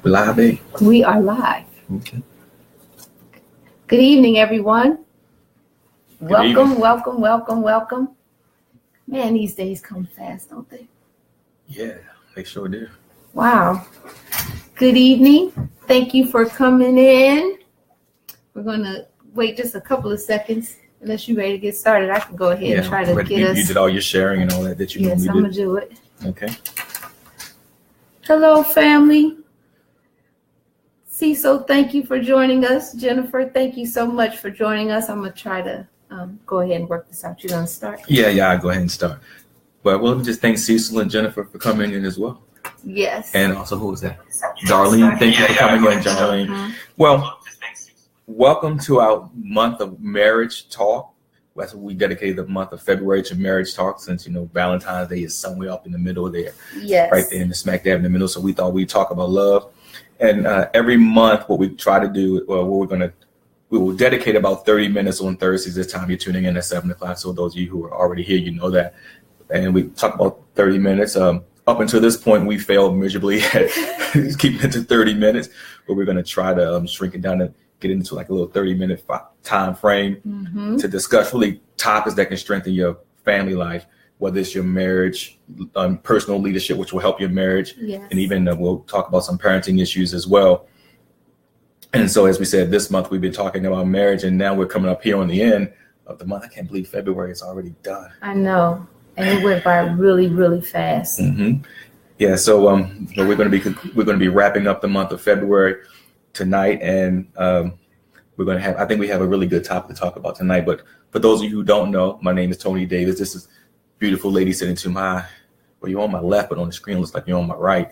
We're live, eh? We are live. Okay. Good evening, everyone. evening. Welcome. Man, these days come fast, don't they? Yeah, they sure do. Wow. Good evening. Thank you for coming in. We're going to wait just a couple of seconds. Unless you're ready to get started, I can go ahead and try to get us. You did all your sharing and all that you normally do. Yes, I'm going to do it. Okay. Hello, family. Cecil, thank you for joining us. Jennifer, thank you so much for joining us. I'm going to try to go ahead and work this out. You're going to start? Yeah, I'll go ahead and start. Well, let me just thank Cecil and Jennifer for coming in as well. Yes. And also, who was that? Darlene, thank you for coming in, Darlene. Mm-hmm. Well, welcome to our month of marriage talk. That's what we dedicated the month of February to marriage talk, since, Valentine's Day is somewhere up in the middle there. Yes. Right there in the smack dab in the middle. So we thought we'd talk about love. And every month, what we try to do, we will dedicate about 30 minutes on Thursdays. This time you're tuning in at 7 o'clock. So those of you who are already here, you know that. And we talk about 30 minutes. Up until this point, we failed miserably at keeping it to 30 minutes. But we're going to try to shrink it down and get into like a little 30-minute time frame to discuss really topics that can strengthen your family life, whether it's your marriage, personal leadership, which will help your marriage. Yes. And even we'll talk about some parenting issues as well. And so, as we said, this month we've been talking about marriage, and now we're coming up here on the end of the month. I can't believe February is already done. I know. And it went by really, really fast. Mm-hmm. Yeah. So we're going to be wrapping up the month of February tonight, and we're going to have, I think we have a really good topic to talk about tonight. But for those of you who don't know, my name is Tony Davis. This is beautiful lady sitting to my, well, you're on my left, but on the screen it looks like you're on my right.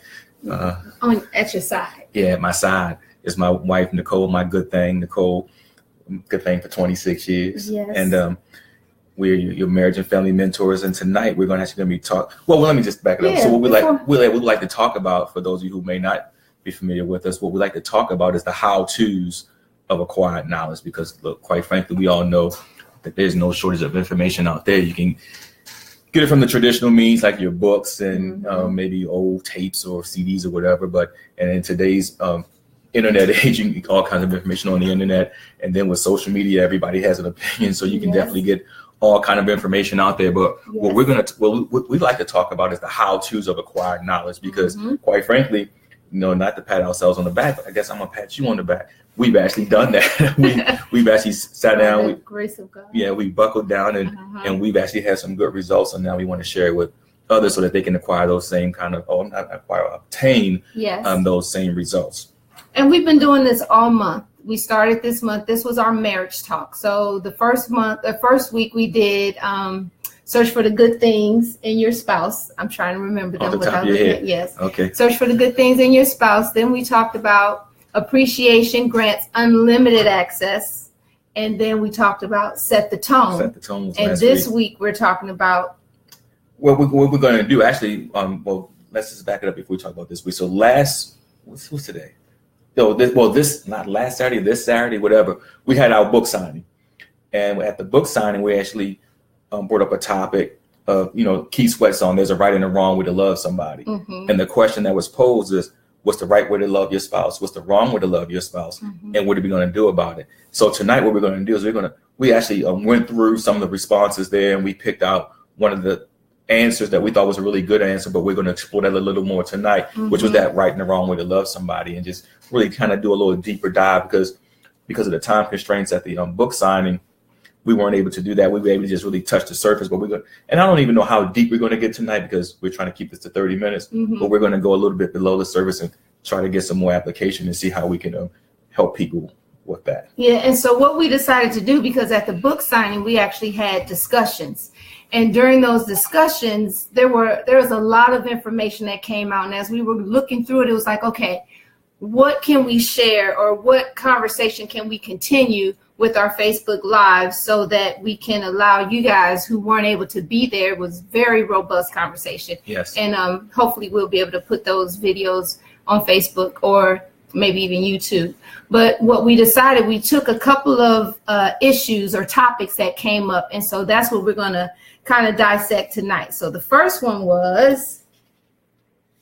At your side. Yeah, at my side is my wife, Nicole, my good thing. Nicole, good thing for 26 years. Yes. And we're your marriage and family mentors. And tonight we're going to be talk. Well, let me just back it up. So what we like to talk about, for those of you who may not be familiar with us, what we like to talk about is the how-tos of acquired knowledge. Because look, quite frankly, we all know that there's no shortage of information out there. You can get it from the traditional means, like your books and maybe old tapes or CDs or whatever. And in today's internet age, you can get all kinds of information on the internet. And then with social media, everybody has an opinion, so you can definitely get all kind of information out there. But what we like to talk about is the how-tos of acquired knowledge, because quite frankly, not to pat ourselves on the back, but I guess I'm gonna pat you on the back. We've actually done that. we've actually sat down. By the grace of God. Yeah, we buckled down and we've actually had some good results, and now we want to share it with others so that they can acquire those same kind of, obtain those same results. And we've been doing this all month. We started this month. This was our marriage talk. So the first week we did search for the good things in your spouse. I'm trying to remember them without looking at. Yes. Okay. Search for the good things in your spouse. Then we talked about appreciation grants unlimited access. And then we talked about set the tone. Set the tone. And this week we're talking about. What we're going to do, actually, let's just back it up before we talk about this week. So what's today? Not last Saturday, this Saturday, whatever, we had our book signing. And at the book signing, we actually brought up a topic of, Keith Sweat's song, There's a Right and a Wrong Way to Love Somebody. And the question that was posed is, what's the right way to love your spouse? What's the wrong way to love your spouse? And what are we going to do about it? So tonight, what we're going to do is we actually went through some of the responses there, and we picked out one of the answers that we thought was a really good answer, but we're going to explore that a little more tonight, which was that right and the wrong way to love somebody, and just really kind of do a little deeper dive, because of the time constraints at the book signing, we weren't able to do that. We were able to just really touch the surface, but and I don't even know how deep we're going to get tonight, because we're trying to keep this to 30 minutes, but we're going to go a little bit below the surface and try to get some more application and see how we can help people with that. Yeah. And so what we decided to do, because at the book signing, we actually had discussions. And during those discussions, there was a lot of information that came out. And as we were looking through it, it was like, okay, what can we share, or what conversation can we continue with our Facebook Live so that we can allow you guys who weren't able to be there? It was very robust conversation. Yes. And hopefully we'll be able to put those videos on Facebook or maybe even YouTube. But what we decided, we took a couple of issues or topics that came up. And so that's what we're going to kind of dissect tonight. So the first one was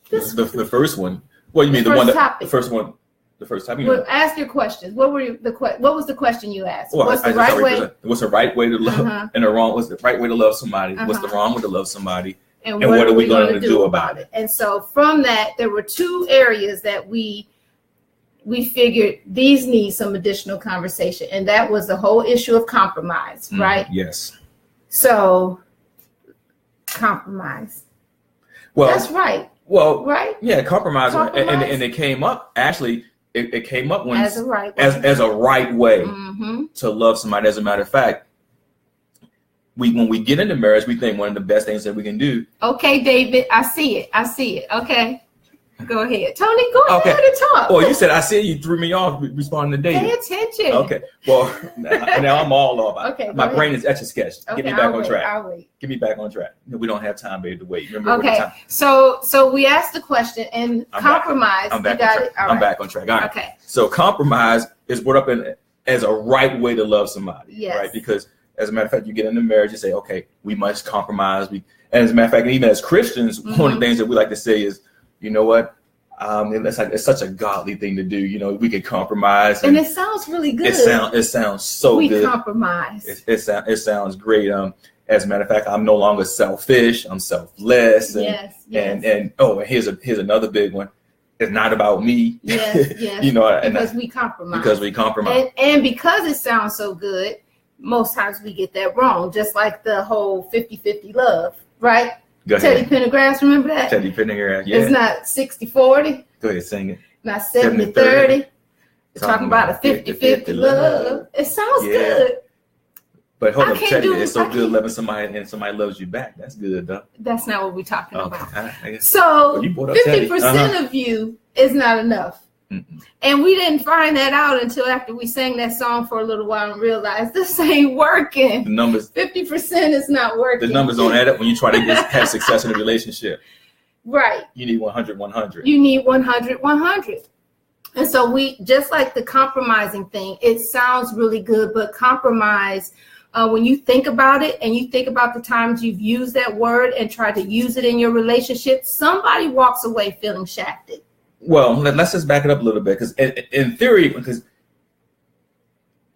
the first one Well, you mean the one topic. the first one, the first time. Well, ask your questions. What was the question you asked? Well, what's the right way? What's the right way to love and the wrong? What's the right way to love somebody? What's the wrong way to love somebody? And what are we going to do about it? And so from that, there were two areas that we figured these need some additional conversation, and that was the whole issue of compromise, right? Yes. So compromise. Well, that's right. Well, right. Yeah, compromise. And it came up. Actually, it came up when as a right way, as a right way to love somebody. As a matter of fact, when we get into marriage, we think one of the best things that we can do. Okay, David, I see it. Okay. Go ahead. Tony, go ahead and talk. Well, you said, I see you threw me off responding to David. Pay attention. Okay. Well, now I'm all off. Okay. My brain is etch a sketch. Okay, Get me back on track. I'll wait. Get me back on track. We don't have time, baby, to wait. Remember okay. So we asked the question and compromise. I'm back on track. I'm back on track. All right. Okay. So compromise is brought up as a right way to love somebody. Yes. Right? Because as a matter of fact, you get into marriage, you say, okay, we must compromise. And as a matter of fact, even as Christians, one of the things that we like to say is, you know what? It's such a godly thing to do. You know, we can compromise, and it sounds really good. It sounds so good. We compromise. It sounds great. As a matter of fact, I'm no longer selfish. I'm selfless. Yes. And here's another big one. It's not about me. Yes. You know, because we compromise. And because it sounds so good, most times we get that wrong. Just like the whole 50-50 love, right? Teddy Pendergrass, remember that? Teddy Pendergrass, yeah. It's not 60-40. Go ahead, sing it. Not 70-30. We're talking about a 50-50 love. It sounds good. But hold up, Teddy, it's so good loving somebody and somebody loves you back. That's good, though. That's not what we're talking about. So, so 50% of you is not enough. And we didn't find that out until after we sang that song for a little while and realized this ain't working. The numbers, 50% is not working. The numbers don't add up when you try to have success in a relationship. Right. You need 100-100. You need 100-100. And so we, just like the compromising thing, it sounds really good, but compromise, when you think about it and you think about the times you've used that word and tried to use it in your relationship, somebody walks away feeling shafted. Well, let's just back it up a little bit, because in theory, because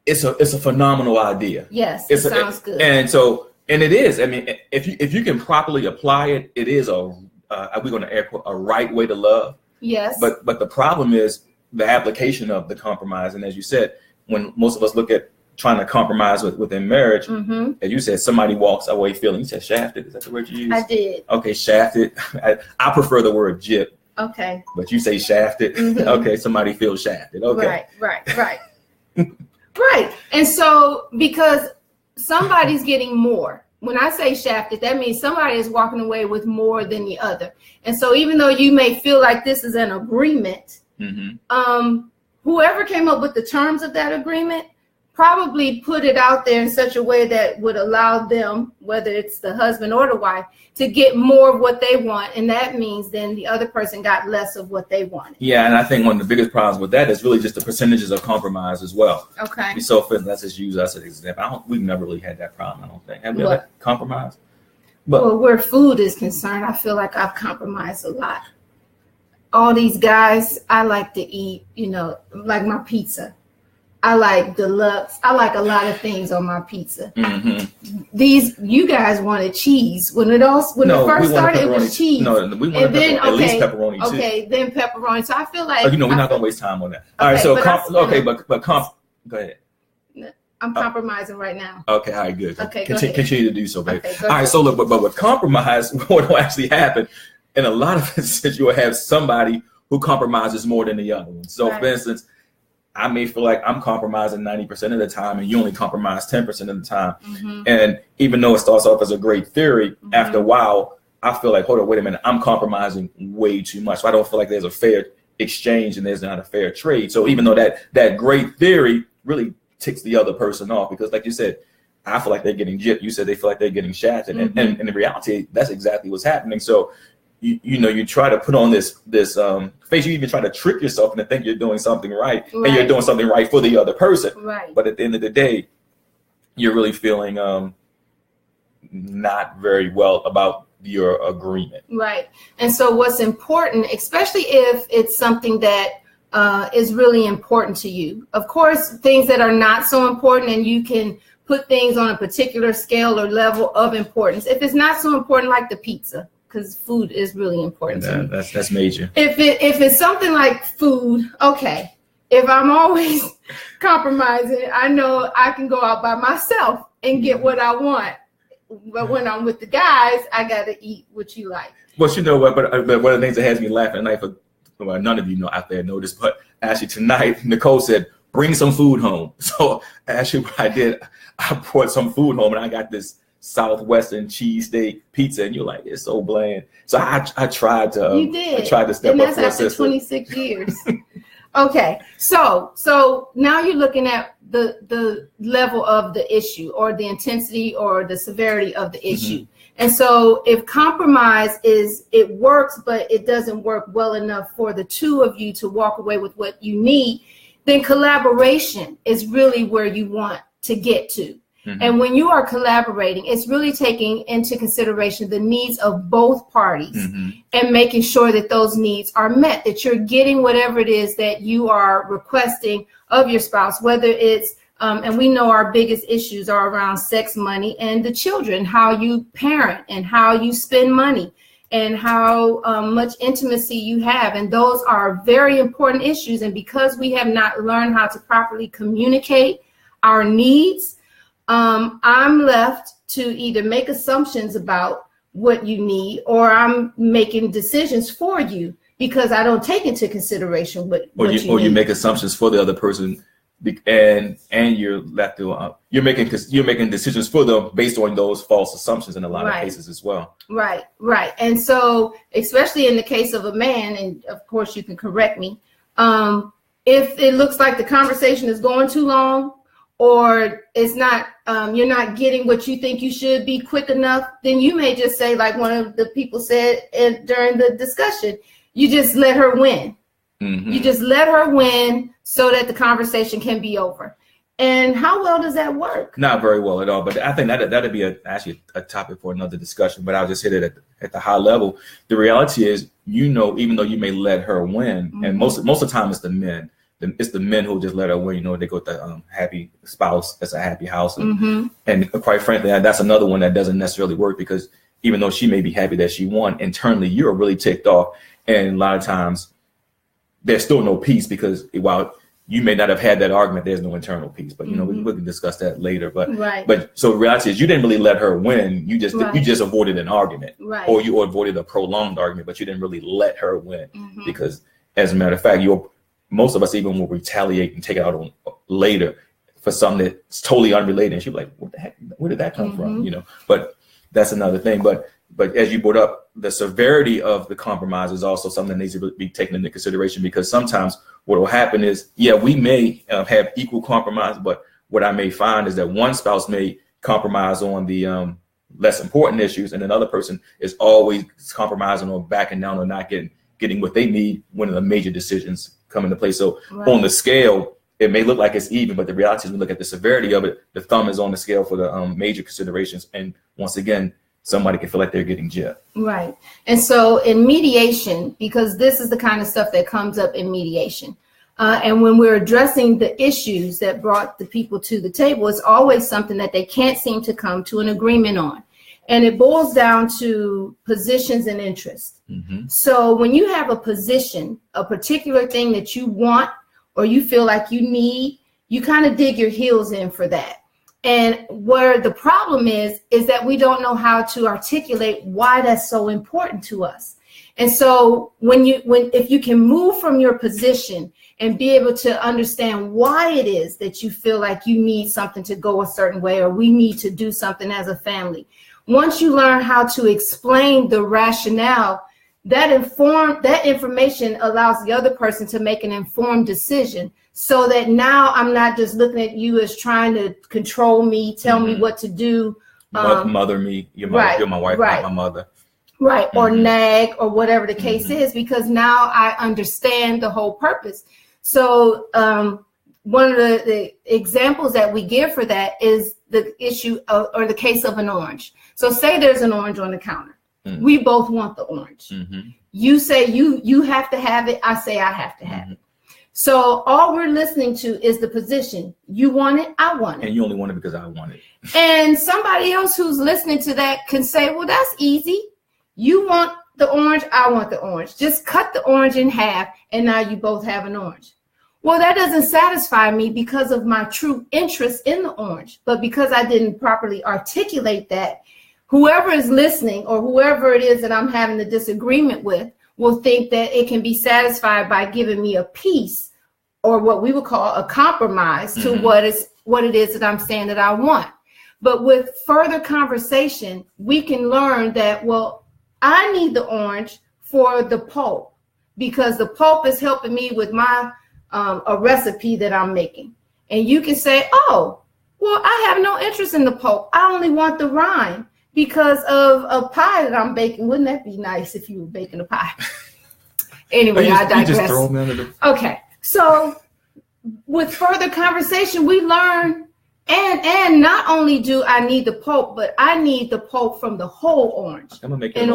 it's a phenomenal idea. Yes, it sounds good. And it is. I mean, if you can properly apply it, it is we're going to air quote, a right way to love. Yes. But the problem is the application of the compromise. And as you said, when most of us look at trying to compromise within marriage, as you said, somebody walks away feeling. You said shafted. Is that the word you used? I did. Okay, shafted. I prefer the word gypped. Okay. But you say shafted. Okay, somebody feels shafted. Okay. Right. Right. And so because somebody's getting more. When I say shafted, that means somebody is walking away with more than the other. And so even though you may feel like this is an agreement, whoever came up with the terms of that agreement probably put it out there in such a way that would allow them, whether it's the husband or the wife, to get more of what they want. And that means then the other person got less of what they wanted. Yeah, and I think one of the biggest problems with that is really just the percentages of compromise as well. Okay. So let's just use us as an example. We've never really had that problem, I don't think. Have we ever compromised? Well, where food is concerned, I feel like I've compromised a lot. All these guys, I like to eat, like my pizza. I like deluxe. I like a lot of things on my pizza. You guys wanted cheese. When it first started, it was cheese. No, we wanted at least pepperoni too. Okay, then pepperoni. So I feel like we're not gonna waste time on that. All right, so go ahead. I'm compromising right now. Okay, all right, good. Okay, continue to do so, baby. Okay, all right, so look, but with compromise, what will actually happen? In a lot of instances, you will have somebody who compromises more than the other one. So, for instance, I may feel like I'm compromising 90% of the time and you only compromise 10% of the time. And even though it starts off as a great theory, after a while, I feel like, hold on, wait a minute, I'm compromising way too much. So I don't feel like there's a fair exchange and there's not a fair trade. So even though that great theory really ticks the other person off, because like you said, I feel like they're getting gypped. You said they feel like they're getting shafted. And in reality, that's exactly what's happening. So you try to put on this face. You even try to trick yourself into think you're doing something right, and you're doing something right for the other person. Right. But at the end of the day, you're really feeling not very well about your agreement. Right. And so what's important, especially if it's something that is really important to you. Of course, things that are not so important, and you can put things on a particular scale or level of importance. If it's not so important, like the pizza, because food is really important to me. That's major. If it's something like food, okay. If I'm always compromising, I know I can go out by myself and get what I want. But when I'm with the guys, I got to eat what you like. Well, you know what? But one of the things that has me laughing at night, well, none of you know out there know this, but actually tonight, Nicole said, bring some food home. So actually what I did, I brought some food home, and I got this Southwestern cheesesteak pizza, and you're like, it's so bland. So I tried to. You did. I tried to step and up that's for a after sister. 26 years. Okay, so now you're looking at the level of the issue, or the intensity or the severity of the issue. Mm-hmm. And so if compromise it works, but it doesn't work well enough for the two of you to walk away with what you need, then collaboration is really where you want to get to. Mm-hmm. And when you are collaborating, it's really taking into consideration the needs of both parties, mm-hmm. and making sure that those needs are met, that you're getting whatever it is that you are requesting of your spouse, whether it's, and we know our biggest issues are around sex, money, and the children, how you parent and how you spend money and how much intimacy you have. And those are very important issues. And because we have not learned how to properly communicate our needs, I'm left to either make assumptions about what you need, or I'm making decisions for you because I don't take into consideration what you need. Or you make assumptions for the other person, and you're left to you're making decisions for them based on those false assumptions in a lot of cases as well. Right. And so, especially in the case of a man, and of course you can correct me, if it looks like the conversation is going too long, or it's not, you're not getting what you think you should be quick enough, then you may just say, like one of the people said during the discussion, you just let her win. Mm-hmm. You just let her win so that the conversation can be over. And how well does that work? Not very well at all. But I think that'd be actually a topic for another discussion. But I'll just hit it at the high level. The reality is, even though you may let her win, mm-hmm. and most of the time it's the men. It's the men who just let her win. They go with the happy spouse. That's a happy house. Mm-hmm. And quite frankly, that's another one that doesn't necessarily work, because even though she may be happy that she won, internally you're really ticked off. And a lot of times there's still no peace, because while you may not have had that argument, there's no internal peace. But mm-hmm. we can discuss that later. But so the reality is, you didn't really let her win. You just avoided an argument, or you avoided a prolonged argument, but you didn't really let her win, mm-hmm. because as a matter of fact, most of us even will retaliate and take it out on later for something that's totally unrelated. And she'll be like, what the heck? Where did that come mm-hmm. from? But that's another thing. But as you brought up, the severity of the compromise is also something that needs to be taken into consideration, because sometimes what will happen is, we may have equal compromise, but what I may find is that one spouse may compromise on the less important issues, and another person is always compromising on backing down or not getting what they need when the major decisions come into play. So on the scale, it may look like it's even, but the reality is, we look at the severity of it, the thumb is on the scale for the major considerations. And once again, somebody can feel like they're getting gypped. Right. And so in mediation, because this is the kind of stuff that comes up in mediation, and when we're addressing the issues that brought the people to the table, it's always something that they can't seem to come to an agreement on. And it boils down to positions and interests. Mm-hmm. So when you have a position, a particular thing that you want or you feel like you need, you kind of dig your heels in for that. And where the problem is that we don't know how to articulate why that's so important to us. And so if you can move from your position and be able to understand why it is that you feel like you need something to go a certain way, or we need to do something as a family, once you learn how to explain the rationale, that information allows the other person to make an informed decision, so that now I'm not just looking at you as trying to control me, tell mm-hmm. me what to do. Mother me, you're my wife, not my mother. Right, mm-hmm. or nag, or whatever the case mm-hmm. is, because now I understand the whole purpose. So one of the examples that we give for that is the issue or the case of an orange. So say there's an orange on the counter, We both want the orange. Mm-hmm. You say you have to have it. I say I have to have it. So all we're listening to is the position. You want it, I want it. And you only want it because I want it. And somebody else who's listening to that can say, well, that's easy. You want the orange, I want the orange. Just cut the orange in half, and now you both have an orange. Well, that doesn't satisfy me because of my true interest in the orange. But because I didn't properly articulate that, whoever is listening or whoever it is that I'm having a disagreement with will think that it can be satisfied by giving me a piece, or what we would call a compromise to what it is that I'm saying that I want. But with further conversation, we can learn that, well, I need the orange for the pulp, because the pulp is helping me with my a recipe that I'm making. And you can say, oh, well, I have no interest in the pulp. I only want the rind because of a pie that I'm baking. Wouldn't that be nice if you were baking a pie? Anyway, I digress. You just throw them under the... Okay, so with further conversation, we learn, and not only do I need the pulp, but I need the pulp from the whole orange I'm gonna make in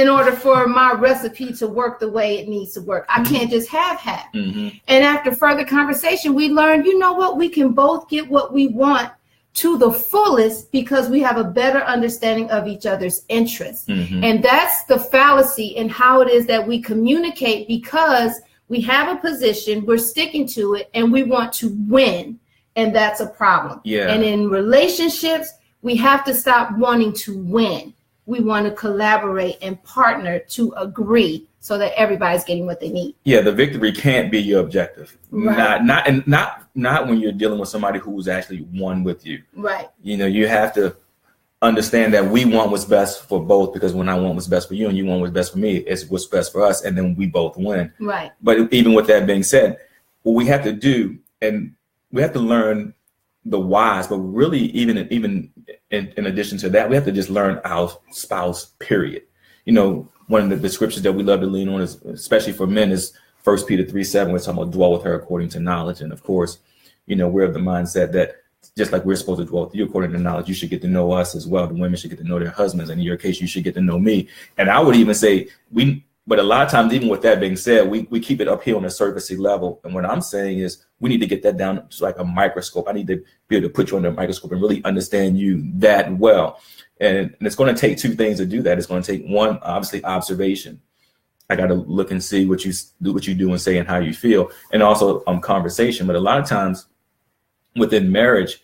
order for my recipe to work the way it needs to work. I can't just have half. And after further conversation, we learned, you know what, we can both get what we want to the fullest because we have a better understanding of each other's interests. And that's the fallacy in how it is that we communicate, because we have a position, we're sticking to it, and we want to win. And that's a problem. And in relationships, we have to stop wanting to win. We want to collaborate and partner to agree so that everybody's getting what they need. Yeah, the victory can't be your objective. Right. Not when you're dealing with somebody who's actually one with you. Right. You know, you have to understand that we want what's best for both, because when I want what's best for you and you want what's best for me, it's what's best for us, and then we both win. Right. But even with that being said, what we have to do, and we have to learn the whys, but really even in addition to that, we have to just learn our spouse, period. You know, one of the scriptures that we love to lean on, is, especially for men, is 1 Peter 3:7. We're talking about dwell with her according to knowledge. And of course, you know, we're of the mindset that just like we're supposed to dwell with you according to knowledge, you should get to know us as well. The women should get to know their husbands. And in your case, you should get to know me. And I would even say but a lot of times, even with that being said, we keep it up here on a surfacey level. And what I'm saying is we need to get that down to like a microscope. I need to be able to put you under a microscope and really understand you that well. And it's going to take two things to do that. It's going to take, one, obviously, observation. I got to look and see what you do and say and how you feel. And also conversation. But a lot of times within marriage,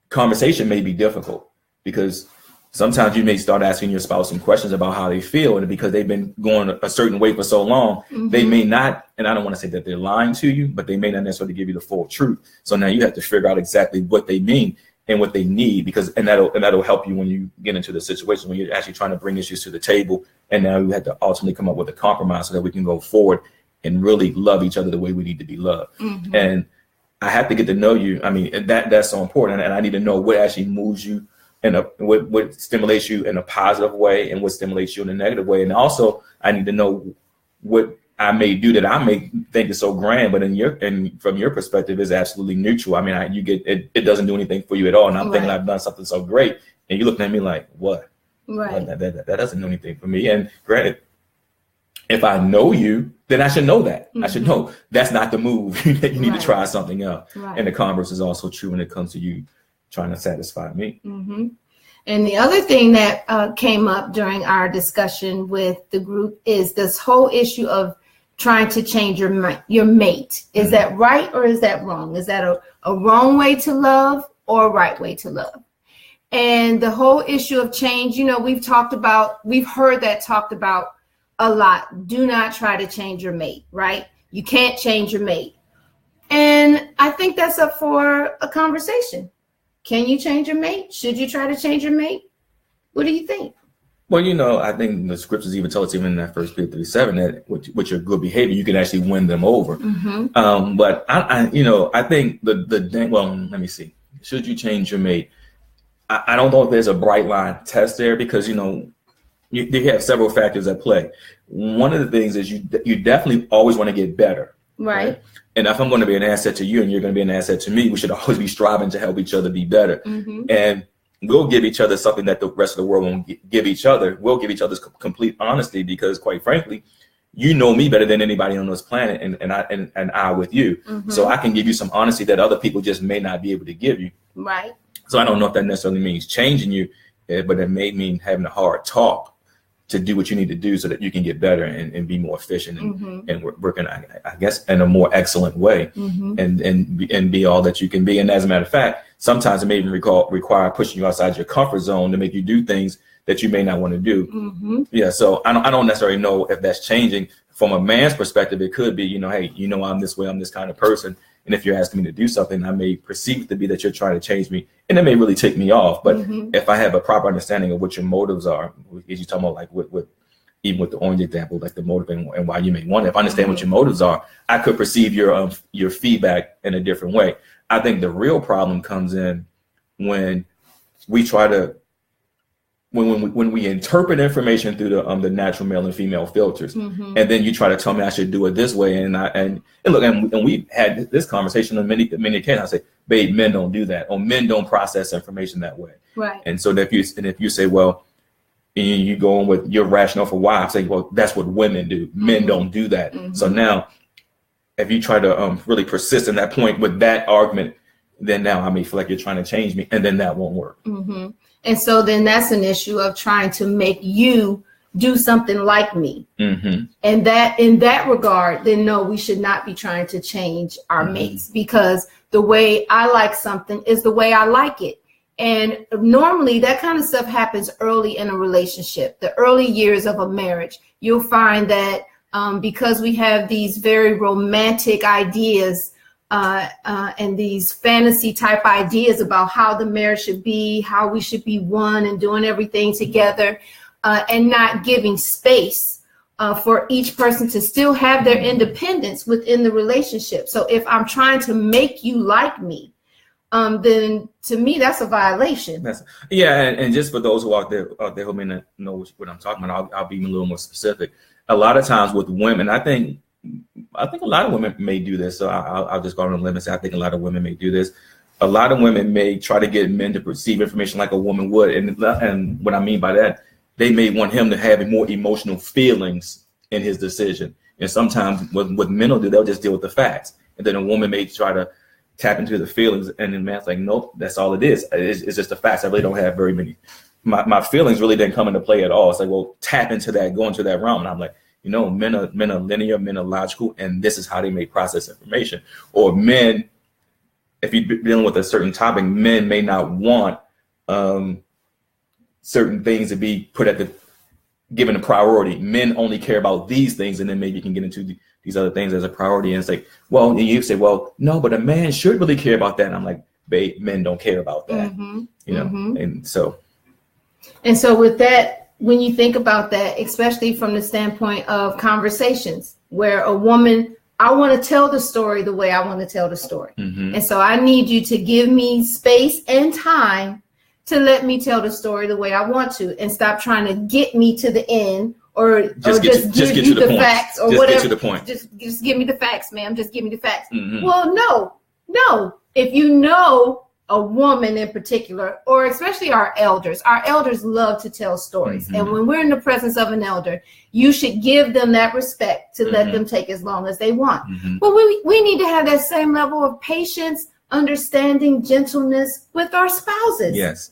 conversation may be difficult, because sometimes you may start asking your spouse some questions about how they feel, and because they've been going a certain way for so long, they may not, and I don't want to say that they're lying to you, but they may not necessarily give you the full truth. So now you have to figure out exactly what they mean and what they need, and that'll help you when you get into the situation when you're actually trying to bring issues to the table. And now you have to ultimately come up with a compromise so that we can go forward and really love each other the way we need to be loved. And I have to get to know you. I mean, that's so important. And I need to know what actually moves you, and what stimulates you in a positive way and what stimulates you in a negative way. And also I need to know what I may do that I may think is so grand, but from your perspective is absolutely neutral. I mean, it doesn't do anything for you at all. And I'm thinking I've done something so great, and you're looking at me like, what? Right. That doesn't do anything for me. And granted, if I know you, then I should know that. I should know that's not the move. You need to try something else. And the converse is also true when it comes to you trying to satisfy me. And the other thing that came up during our discussion with the group is this whole issue of trying to change your mate. Is that right or is that wrong? Is that a wrong way to love or a right way to love? And the whole issue of change, you know, we've heard that talked about a lot. Do not try to change your mate, right? You can't change your mate. And I think that's up for a conversation. Can you change your mate? Should you try to change your mate? What do you think? Well, you know, I think the scriptures even tell us, even in that 1 Peter 3:7, that with your good behavior, you can actually win them over. But I think let me see. Should you change your mate? I don't know if there's a bright line test there, because, you know, you have several factors at play. One of the things is you definitely always want to get better. Right. And if I'm going to be an asset to you and you're going to be an asset to me, we should always be striving to help each other be better. And we'll give each other something that the rest of the world won't give each other. We'll give each other complete honesty because, quite frankly, you know me better than anybody on this planet, and I with you. So I can give you some honesty that other people just may not be able to give you. Right. So I don't know if that necessarily means changing you, but it may mean having a hard talk to do what you need to do so that you can get better and be more efficient and working, I guess, in a more excellent way and be all that you can be. And as a matter of fact, sometimes it may even require pushing you outside your comfort zone to make you do things that you may not want to do. Yeah. So I don't necessarily know if that's changing. From a man's perspective, it could be, hey, I'm this way, I'm this kind of person. And if you're asking me to do something, I may perceive it to be that you're trying to change me, and it may really take me off. But if I have a proper understanding of what your motives are, as you talk about, like even with the orange example, like the motive and why you may want it, if I understand what your motives are, I could perceive your feedback in a different way. I think the real problem comes in when we try to when we interpret information through the natural male and female filters, and then you try to tell me I should do it this way, and look, and we had this conversation on many occasions. I say, babe, men don't do that, or men don't process information that way. Right. And so if you say, well, you go on with your rationale for why, I say, well, that's what women do. Men don't do that. So now, if you try to really persist in that point with that argument, then now I may feel like you're trying to change me, and then that won't work. And so then that's an issue of trying to make you do something like me. And that in that regard, then no, we should not be trying to change our mates, because the way I like something is the way I like it. And normally that kind of stuff happens early in a relationship, the early years of a marriage. You'll find that because we have these very romantic ideas and these fantasy type ideas about how the marriage should be, how we should be one and doing everything together, and not giving space for each person to still have their independence within the relationship. So if I'm trying to make you like me, then to me, that's a violation. And just for those who out there who may not know what I'm talking about, I'll be a little more specific. A lot of times with women, I think a lot of women may do this. So I'll just go on a limb and say I think a lot of women may do this. A lot of women may try to get men to perceive information like a woman would. And what I mean by that, they may want him to have more emotional feelings in his decision. And sometimes what men will do, they'll just deal with the facts. And then a woman may try to tap into the feelings. And the man's like, nope, that's all it is. It's just the facts. I really don't have very many. My feelings really didn't come into play at all. It's like, well, tap into that, go into that realm. And I'm like, men are linear, men are logical, and this is how they may process information. Or men, if you're dealing with a certain topic, men may not want certain things to be put given a priority. Men only care about these things, and then maybe you can get into these other things as a priority. And it's like, well, and you say, well, no, but a man should really care about that. And I'm like, babe, men don't care about that, and so. And so with that, when you think about that, especially from the standpoint of conversations where a woman, I want to tell the story the way I want to tell the story. And so I need you to give me space and time to let me tell the story the way I want to, and stop trying to get me to the end or just give you the facts or whatever. Get to the point. Just give me the facts, ma'am. Just give me the facts. Well, no. If you know a woman in particular, or especially our elders love to tell stories. And when we're in the presence of an elder, you should give them that respect to let them take as long as they want. But we need to have that same level of patience, understanding, gentleness with our spouses. Yes.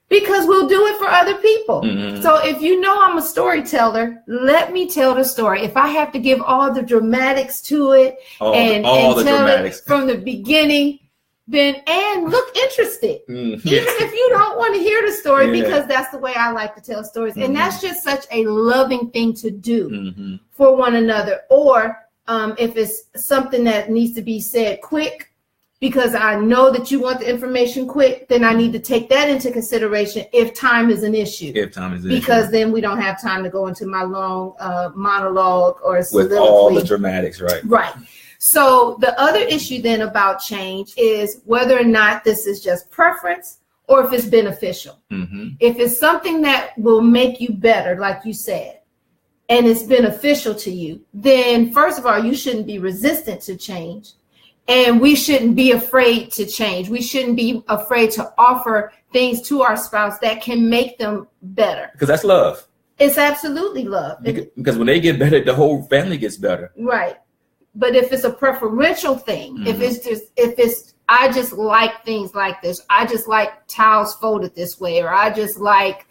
Because we'll do it for other people. So if you know I'm a storyteller, let me tell the story. If I have to give all the dramatics to it and tell dramatics it from the beginning, then look interested, even if you don't want to hear the story, because that's the way I like to tell stories. And that's just such a loving thing to do for one another. Or if it's something that needs to be said quick, because I know that you want the information quick, then I need to take that into consideration if time is an issue. Because then we don't have time to go into my long monologue or with all the dramatics, right? Right. So the other issue then about change is whether or not this is just preference or if it's beneficial. If it's something that will make you better, like you said, and it's beneficial to you, then first of all, you shouldn't be resistant to change. And we shouldn't be afraid to change. We shouldn't be afraid to offer things to our spouse that can make them better. Because that's love. It's absolutely love. Because when they get better, the whole family gets better. Right. But if it's a preferential thing, if it's I just like things like this, I just like towels folded this way, or I just like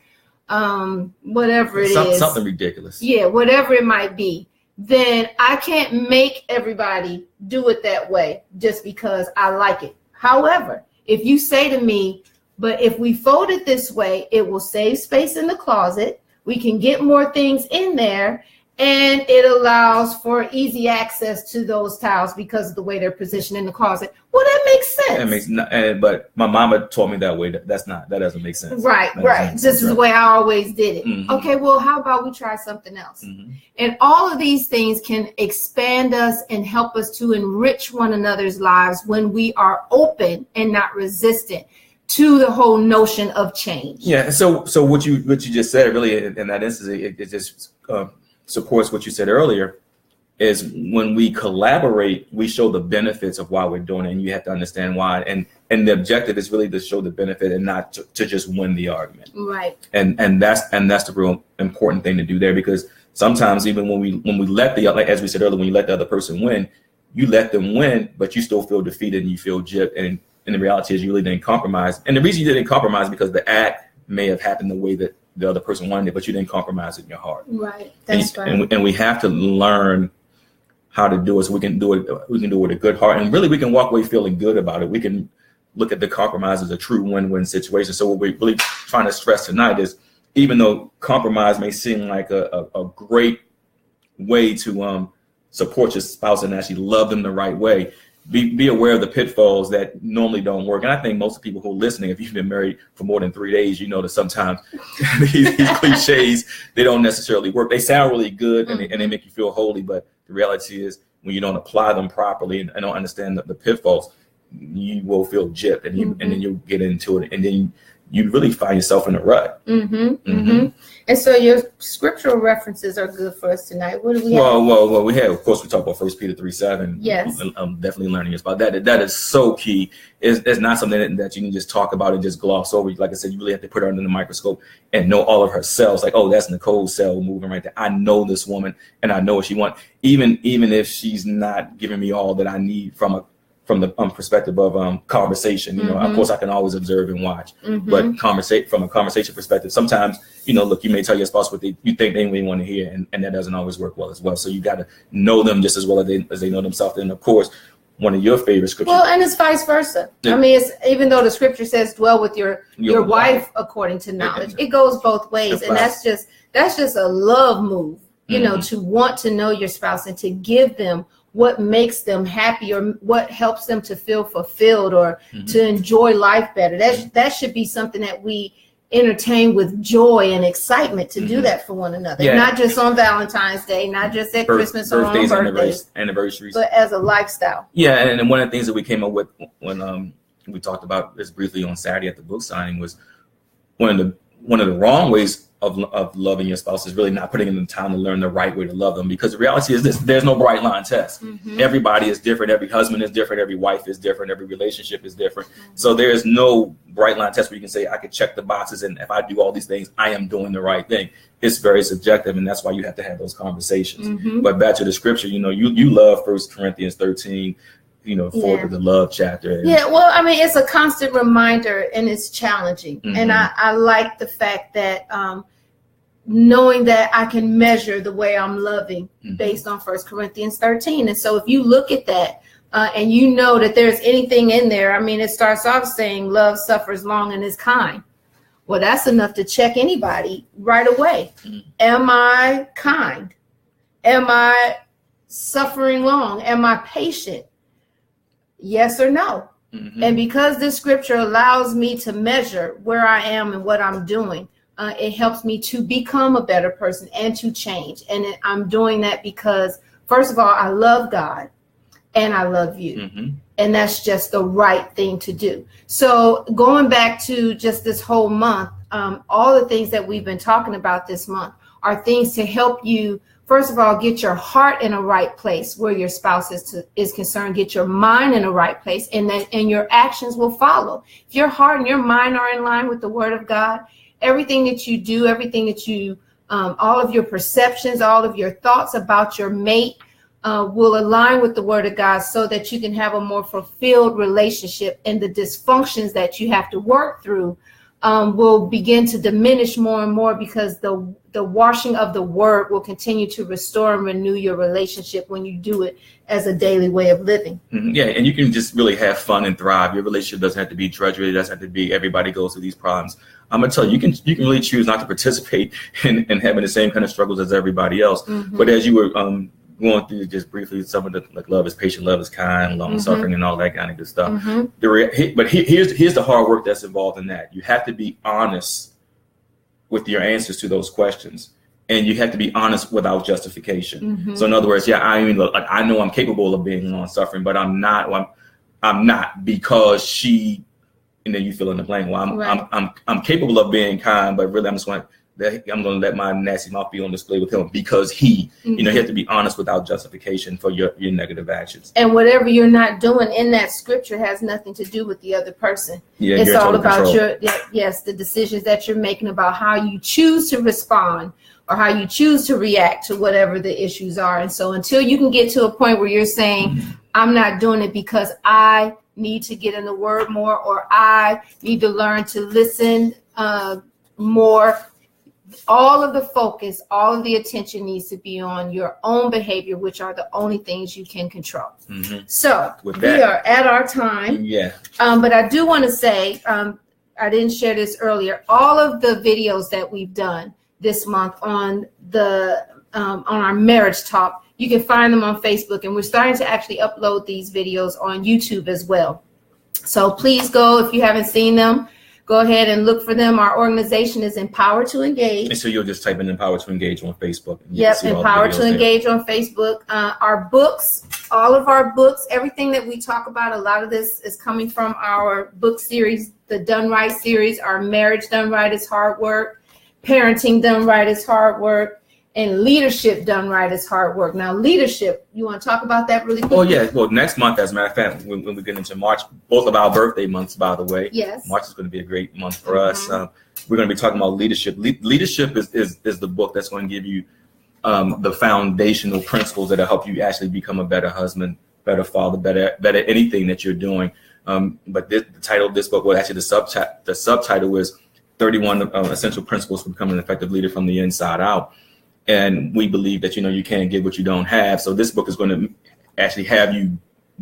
whatever it is. Something ridiculous. Yeah, whatever it might be. Then I can't make everybody do it that way just because I like it. However, if you say to me, but if we fold it this way, it will save space in the closet. We can get more things in there, and it allows for easy access to those towels because of the way they're positioned in the closet. Well, that makes sense. But my mama taught me that way. That doesn't make sense. Right. This is the way I always did it. Mm-hmm. Okay, well, how about we try something else? Mm-hmm. And all of these things can expand us and help us to enrich one another's lives when we are open and not resistant to the whole notion of change. Yeah. So what you just said really in that instance, it just supports what you said earlier. Is when we collaborate, we show the benefits of why we're doing it, and you have to understand why. And the objective is really to show the benefit and not to just win the argument. Right. And that's the real important thing to do there, because sometimes even when we let like as we said earlier, when you let the other person win, you let them win, but you still feel defeated and you feel gypped. And the reality is you really didn't compromise. And the reason you didn't compromise because the act may have happened the way that the other person wanted it, but you didn't compromise it in your heart. Right. That's right. And we have to learn how to do it so we can do it with a good heart, and really we can walk away feeling good about it. We can look at the compromise as a true win-win situation. So what we're really trying to stress tonight is, even though compromise may seem like a great way to support your spouse and actually love them the right way, be aware of the pitfalls that normally don't work. And I think most people who are listening, if you've been married for more than 3 days, you know that sometimes these cliches, they don't necessarily work. They sound really good and they make you feel holy, but the reality is when you don't apply them properly and don't understand the pitfalls, you will feel gypped, and then you'll get into it, and then you really find yourself in a rut. And so your scriptural references are good for us tonight. What do we have? Well, we have, of course, we talk about 1 Peter 3:7. Yes. I'm definitely learning about that. That is so key. It's not something that you can just talk about and just gloss over. Like I said, you really have to put her under the microscope and know all of her cells. Like, oh, that's Nicole's cell moving right there. I know this woman, and I know what she wants. Even if she's not giving me all that I need from the perspective of conversation, of course I can always observe and watch, but from a conversation perspective, sometimes, look, you may tell your spouse what you think they may want to hear, and that doesn't always work well as well. So you got to know them just as well as they know themselves. And of course, one of your favorite scriptures. Well, and it's vice versa. Yeah. I mean, it's, even though the scripture says dwell with your wife according to knowledge, it goes both ways. And that's just a love move, to want to know your spouse and to give them what makes them happy or what helps them to feel fulfilled or to enjoy life better. That should be something that we entertain with joy and excitement to do that for one another. Yeah. Not just on Valentine's Day, not just at Christmas or on birthdays, anniversaries, but as a lifestyle. Yeah, and one of the things that we came up with when we talked about this briefly on Saturday at the book signing was one of the wrong ways of loving your spouse is really not putting in the time to learn the right way to love them, because the reality is this: there's no bright line test. Everybody is different. Every husband is different. Every wife is different. Every relationship is different. So there is no bright line test where you can say I can check the boxes, and if I do all these things, I am doing the right thing. It's very subjective, and that's why you have to have those conversations. But back to the scripture, you love 1 Corinthians 13. For the love chapter. Yeah, well, I mean, it's a constant reminder, and it's challenging. And I like the fact that knowing that I can measure the way I'm loving based on 1 Corinthians 13. And so if you look at that and you know that there's anything in there, I mean, it starts off saying love suffers long and is kind. Well, that's enough to check anybody right away. Am I kind? Am I suffering long? Am I patient? Yes or no? And because this scripture allows me to measure where I am and what I'm doing, it helps me to become a better person and to change. And I'm doing that because, first of all, I love God and I love you. And that's just the right thing to do. So going back to just this whole month, all the things that we've been talking about this month are things to help you first of all, get your heart in a right place where your spouse is concerned. Get your mind in a right place, and your actions will follow. If your heart and your mind are in line with the Word of God, everything that you do, everything that you, all of your perceptions, all of your thoughts about your mate will align with the Word of God, so that you can have a more fulfilled relationship, and the dysfunctions that you have to work through will begin to diminish more and more, because the washing of the Word will continue to restore and renew your relationship when you do it as a daily way of living. Mm-hmm. Yeah, and you can just really have fun and thrive. Your relationship doesn't have to be drudgery. It doesn't have to be everybody goes through these problems. I'm gonna tell you, you can really choose not to participate in having the same kind of struggles as everybody else. Mm-hmm. But as you were going through just briefly some of the, like, love is patient, love is kind, long suffering, and all that kind of good stuff. Mm-hmm. But here's the hard work that's involved in that. You have to be honest with your answers to those questions, and you have to be honest without justification. Mm-hmm. So in other words, I mean, like, I know I'm capable of being long suffering, but I'm not. I'm not because she, and then you fill in the blank. Well, I'm capable of being kind, but really I'm going to let my nasty mouth be on display with him because he, you have to be honest without justification for your negative actions. And whatever you're not doing in that scripture has nothing to do with the other person. Yeah, it's all about the decisions that you're making about how you choose to respond or how you choose to react to whatever the issues are. And so until you can get to a point where you're saying, I'm not doing it because I need to get in the Word more, or I need to learn to listen more, all of the focus, all of the attention needs to be on your own behavior, which are the only things you can control. Mm-hmm. So we are at our time. Yeah. But I do want to say, I didn't share this earlier. All of the videos that we've done this month on our marriage talk, you can find them on Facebook, and we're starting to actually upload these videos on YouTube as well. So please go, if you haven't seen them, go ahead and look for them. Our organization is Empower to Engage. And so you'll just type in Empower to Engage on Facebook. Yep, Empower to Engage on Facebook. Our books, all of our books, everything that we talk about, a lot of this is coming from our book series, the Done Right series. Our Marriage Done Right is Hard Work, Parenting Done Right is Hard Work, and Leadership Done Right is Hard Work. Now, leadership, you want to talk about that really quickly? Oh, yeah. Well, next month, as a matter of fact, when we get into March, both of our birthday months, by the way. Yes. March is going to be a great month for us. We're going to be talking about leadership. Leadership is the book that's going to give you the foundational principles that will help you actually become a better husband, better father, better anything that you're doing. But the title of this book, well, actually the subtitle is 31 Essential Principles for Becoming an Effective Leader from the Inside Out. And we believe that, you can't give what you don't have. So this book is going to actually have you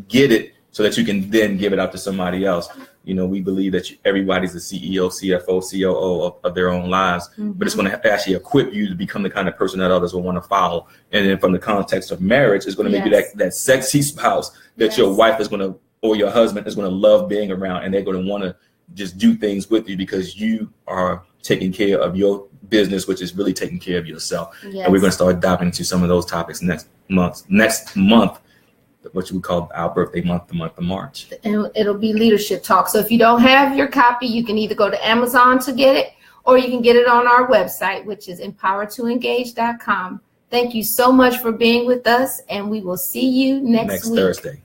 get it so that you can then give it out to somebody else. We believe that everybody's the CEO, CFO, COO of their own lives, but it's going to actually equip you to become the kind of person that others will want to follow. And then from the context of marriage, it's going to make you that sexy spouse that your wife is going to, or your husband is going to love being around, and they're going to want to just do things with you because you are taking care of your business, which is really taking care of yourself. Yes. And we're going to start diving into some of those topics next month, what you would call our birthday month, the month of March. And it'll be leadership talk. So if you don't have your copy, you can either go to Amazon to get it, or you can get it on our website, which is empowertoengage.com. Thank you so much for being with us, and we will see you next week. Thursday.